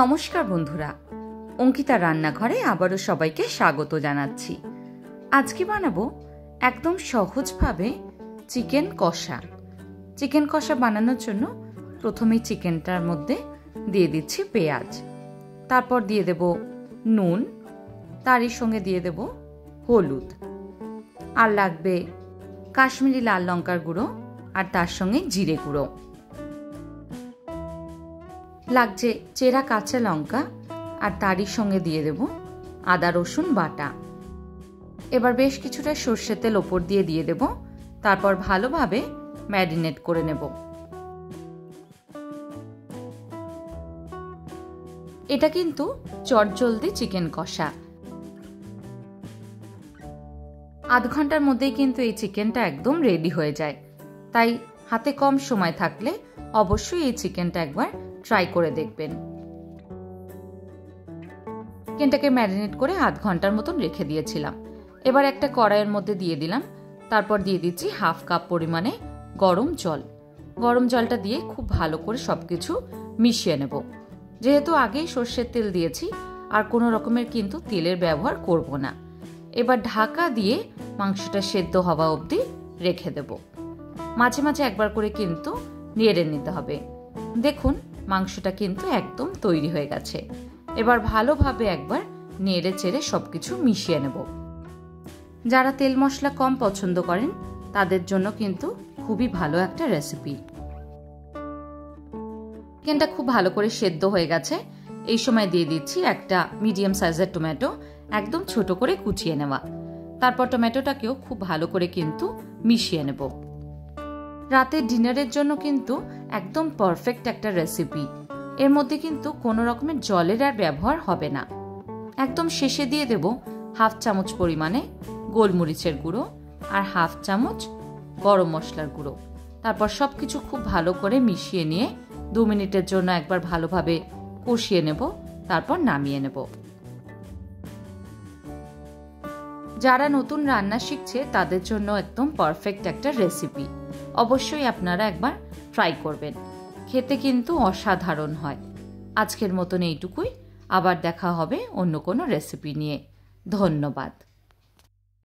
নমস্কার বন্ধুরা, অঙ্কিতা রান্নাঘরে আবারও সবাইকে স্বাগত জানাচ্ছি। আজকে বানাবো একদম সহজভাবে চিকেন কষা। চিকেন কষা বানানোর জন্য প্রথমেই চিকেনটার মধ্যে দিয়ে দিচ্ছি পেঁয়াজ, তারপর দিয়ে দেব নুন, তারই সঙ্গে দিয়ে দেব হলুদ, আর লাগবে কাশ্মীরি লাল লঙ্কার গুঁড়ো, আর তার সঙ্গে জিরে গুঁড়ো লাগছে, চেরা কাঁচা লঙ্কা, আর তারই সঙ্গে দিয়ে দেব আদা রসুন বাটা। এবার বেশ কিছুটা সর্ষের তেল ওপর দিয়ে দেব, তারপর ভালোভাবে ম্যারিনেট করে নেব। এটা কিন্তু চটজলদি চিকেন কষা, আধ ঘন্টার মধ্যেই কিন্তু এই চিকেনটা একদম রেডি হয়ে যায়। তাই হাতে কম সময় থাকলে অবশ্যই এই চিকেনটা একবার ট্রাই করে দেখবেন। চিকেনটাকে ম্যারিনেট করে আধ ঘন্টার মতন রেখে দিয়েছিলাম। এবার একটা কড়াইয়ের মধ্যে দিয়ে দিলাম, তারপর দিয়ে দিচ্ছি হাফ কাপ পরিমাণে গরম জল। গরম জলটা দিয়ে খুব ভালো করে সবকিছু মিশিয়ে নেব। যেহেতু আগেই সর্ষের তেল দিয়েছি, আর কোনো রকমের কিন্তু তেলের ব্যবহার করব না। এবার ঢাকা দিয়ে মাংসটা সেদ্ধ হওয়া অবধি রেখে দেব। মাঝে মাঝে একবার করে কিন্তু নেড়ে নিতে হবে। দেখুন মাংসটা কিন্তু একদম তৈরি হয়ে গেছে। এবার ভালোভাবে একবার নেড়ে চেড়ে সবকিছু মিশিয়ে নেব। যারা তেল মশলা কম পছন্দ করেন তাদের জন্য কিন্তু খুবই ভালো একটা রেসিপি। চিকেনটা খুব ভালো করে সেদ্ধ হয়ে গেছে। এই সময় দিয়ে দিচ্ছি একটা মিডিয়াম সাইজের টমেটো, একদম ছোট করে কুচিয়ে নেওয়া। তারপর টমেটোটাকেও খুব ভালো করে কিন্তু মিশিয়ে নেব। রাতের ডিনারের জন্য কিন্তু একদম পারফেক্ট একটা রেসিপি। এর মধ্যে কিন্তু কোনো রকমের জলের আর ব্যবহার হবে না। একদম শেষে দিয়ে দেব হাফ চামচ পরিমাণে গোলমরিচের গুঁড়ো আর হাফ চামচ গরম মশলার গুঁড়ো। তারপর সবকিছু খুব ভালো করে মিশিয়ে নিয়ে 2 মিনিটের জন্য একবার ভালোভাবে কষিয়ে নেব, তারপর নামিয়ে নেব। যারা নতুন রান্না শিখছে তাদের জন্য একদম পারফেক্ট একটা রেসিপি। অবশ্যই আপনারা একবার ট্রাই করবেন, খেতে কিন্তু অসাধারণ হয়। আজকের মতন এইটুকুই, আবার দেখা হবে অন্য কোনো রেসিপি নিয়ে। ধন্যবাদ।